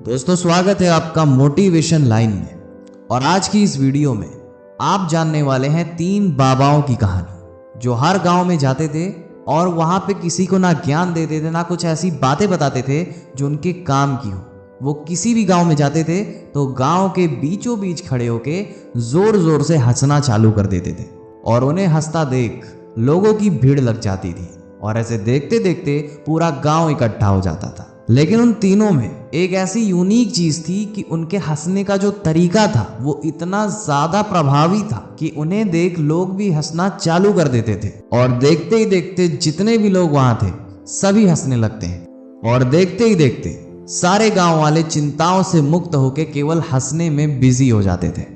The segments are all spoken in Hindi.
दोस्तों स्वागत है आपका मोटिवेशन लाइन में। और आज की इस वीडियो में आप जानने वाले हैं 3 बाबाओं की कहानी जो हर गांव में जाते थे और वहां पे किसी को ना ज्ञान देते थे ना कुछ ऐसी बातें बताते थे जो उनके काम की हो। वो किसी भी गांव में जाते थे तो गांव के बीचों बीच खड़े होके जोर जोर से हंसना चालू कर देते थे और उन्हें हंसता देख लोगों की भीड़ लग जाती थी और ऐसे देखते देखते पूरा गांव इकट्ठा हो जाता था। लेकिन उन तीनों में एक ऐसी यूनिक चीज थी कि उनके हंसने का जो तरीका था वो इतना ज्यादा प्रभावी था कि उन्हें देख लोग भी हंसना चालू कर देते थे और देखते ही देखते जितने भी लोग वहां थे सभी हंसने लगते हैं और देखते ही देखते सारे गांव वाले चिंताओं से मुक्त होकर केवल हंसने में बिजी हो जाते थे।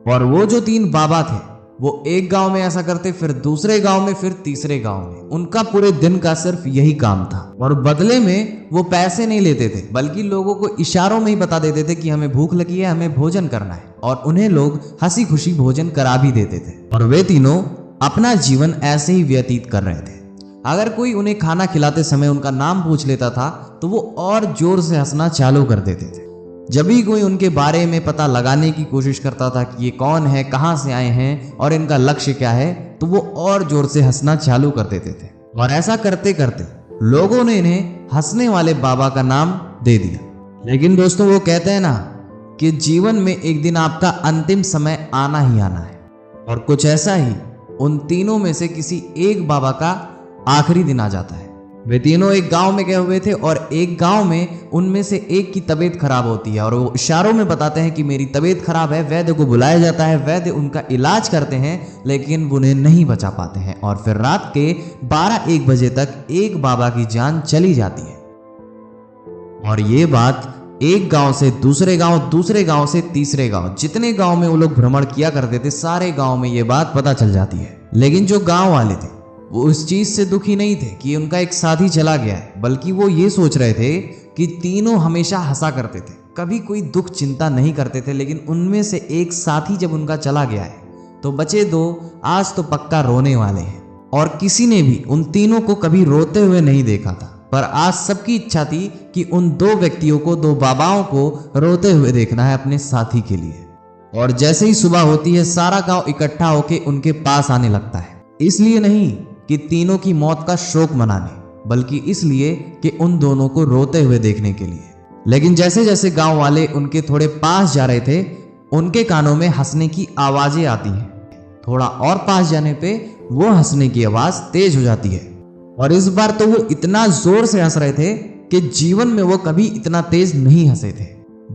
और वो जो 3 बाबा थे वो एक गांव में ऐसा करते, फिर दूसरे गांव में, फिर तीसरे गांव में। उनका पूरे दिन का सिर्फ यही काम था और बदले में वो पैसे नहीं लेते थे बल्कि लोगों को इशारों में ही बता देते थे कि हमें भूख लगी है, हमें भोजन करना है, और उन्हें लोग हंसी खुशी भोजन करा भी देते थे। और वे तीनों अपना जीवन ऐसे ही व्यतीत कर रहे थे। अगर कोई उन्हें खाना खिलाते समय उनका नाम पूछ लेता था तो वो और जोर से हंसना चालू कर देते थे। जब भी कोई उनके बारे में पता लगाने की कोशिश करता था कि ये कौन है, कहां से आए हैं और इनका लक्ष्य क्या है, तो वो और जोर से हंसना चालू कर देते थे। और ऐसा करते करते लोगों ने इन्हें हंसने वाले बाबा का नाम दे दिया। लेकिन दोस्तों वो कहते हैं ना कि जीवन में एक दिन आपका अंतिम समय आना ही आना है, और कुछ ऐसा ही उन तीनों में से किसी एक बाबा का आखिरी दिन आ जाता है। वे तीनों एक गांव में गए हुए थे और एक गांव में उनमें से एक की तबीयत खराब होती है और वो इशारों में बताते हैं कि मेरी तबीयत खराब है। वैद्य को बुलाया जाता है, वैद्य उनका इलाज करते हैं लेकिन उन्हें नहीं बचा पाते हैं और फिर रात के 12-1 बजे तक एक बाबा की जान चली जाती है। और ये बात एक गांव से दूसरे गांव, दूसरे गांव से तीसरे गांव, जितने गांव में वो लोग भ्रमण किया करते थे सारे गांव में ये बात पता चल जाती है। लेकिन जो गांव वाले थे वो उस चीज से दुखी नहीं थे कि उनका एक साथी चला गया है, बल्कि वो ये सोच रहे थे कि तीनों हमेशा हंसा करते थे, कभी कोई दुख चिंता नहीं करते थे। लेकिन उनमें से एक साथी जब उनका चला गया है तो बचे 2 आज तो पक्का रोने वाले हैं। और किसी ने भी उन तीनों को कभी रोते हुए नहीं देखा था, पर आज सबकी इच्छा थी कि उन 2 व्यक्तियों को, 2 बाबाओं को रोते हुए देखना है अपने साथी के लिए। और जैसे ही सुबह होती है सारा गांव इकट्ठा होकर उनके पास आने लगता है, इसलिए नहीं कि तीनों की मौत का शोक मनाने, बल्कि इसलिए कि उन दोनों को रोते हुए देखने के लिए। लेकिन जैसे जैसे गांव वाले उनके थोड़े पास जा रहे थे उनके कानों में हंसने की आवाजें आती हैं। थोड़ा और पास जाने पे वो हंसने की आवाज तेज हो जाती है और इस बार तो वो इतना जोर से हंस रहे थे कि जीवन में वो कभी इतना तेज नहीं हंसे थे।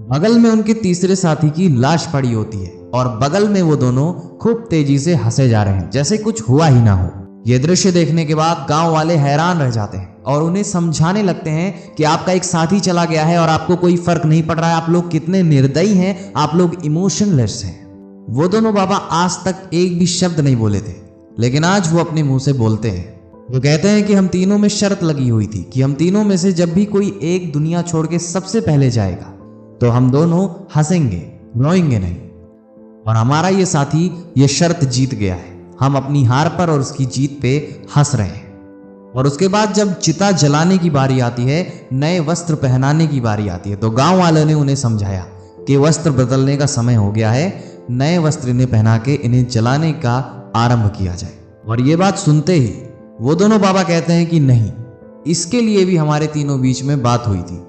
बगल में उनके तीसरे साथी की लाश पड़ी होती है और बगल में वो दोनों खूब तेजी से हंसे जा रहे हैं जैसे कुछ हुआ ही ना हो। ये दृश्य देखने के बाद गांव वाले हैरान रह जाते हैं और उन्हें समझाने लगते हैं कि आपका एक साथी चला गया है और आपको कोई फर्क नहीं पड़ रहा है, आप लोग कितने निर्दयी हैं, आप लोग इमोशनलेस हैं। वो दोनों बाबा आज तक एक भी शब्द नहीं बोले थे, लेकिन आज वो अपने मुंह से बोलते हैं। वो कहते हैं कि हम तीनों में शर्त लगी हुई थी कि हम तीनों में से जब भी कोई एक दुनिया छोड़ के सबसे पहले जाएगा तो हम दोनों हंसेंगे, रोएंगे नहीं। और हमारा ये साथी ये शर्त जीत गया है, हम अपनी हार पर और उसकी जीत पे हंस रहे हैं। और उसके बाद जब चिता जलाने की बारी आती है, नए वस्त्र पहनाने की बारी आती है, तो गांव वालों ने उन्हें समझाया कि वस्त्र बदलने का समय हो गया है, नए वस्त्र इन्हें पहना के इन्हें जलाने का आरंभ किया जाए। और ये बात सुनते ही वो दोनों बाबा कहते हैं कि नहीं, इसके लिए भी हमारे तीनों बीच में बात हुई थी।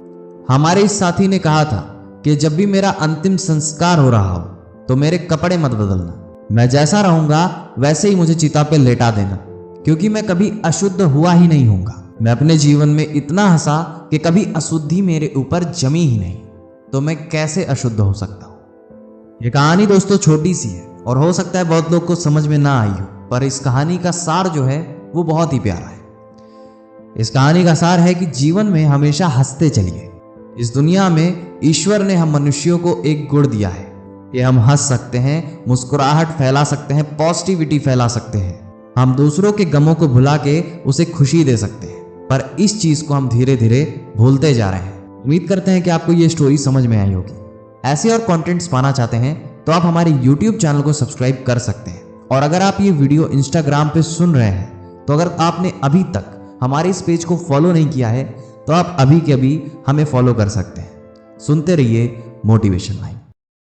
हमारे इस साथी ने कहा था कि जब भी मेरा अंतिम संस्कार हो रहा हो तो मेरे कपड़े मत बदलना, मैं जैसा रहूंगा वैसे ही मुझे चिता पे लेटा देना, क्योंकि मैं कभी अशुद्ध हुआ ही नहीं हूंगा। मैं अपने जीवन में इतना हंसा कि कभी अशुद्धि मेरे ऊपर जमी ही नहीं, तो मैं कैसे अशुद्ध हो सकता हूं। ये कहानी दोस्तों छोटी सी है और हो सकता है बहुत लोग को समझ में ना आई हो, पर इस कहानी का सार जो है वो बहुत ही प्यारा है। इस कहानी का सार है कि जीवन में हमेशा हंसते चलिए। इस दुनिया में ईश्वर ने हम मनुष्यों को एक गुण दिया है कि हम हंस सकते हैं, मुस्कुराहट फैला सकते हैं, पॉजिटिविटी फैला सकते हैं, हम दूसरों के गमों को भुला के उसे खुशी दे सकते हैं। पर इस चीज को हम धीरे धीरे भूलते जा रहे हैं। उम्मीद करते हैं कि आपको ये स्टोरी समझ में आई होगी। ऐसे और कंटेंट्स पाना चाहते हैं तो आप हमारे YouTube चैनल को सब्सक्राइब कर सकते हैं। और अगर आप ये वीडियो Instagram पे सुन रहे हैं तो अगर आपने अभी तक हमारे इस पेज को फॉलो नहीं किया है तो आप अभी के अभी हमें फॉलो कर सकते हैं। सुनते रहिए मोटिवेशन लाइन।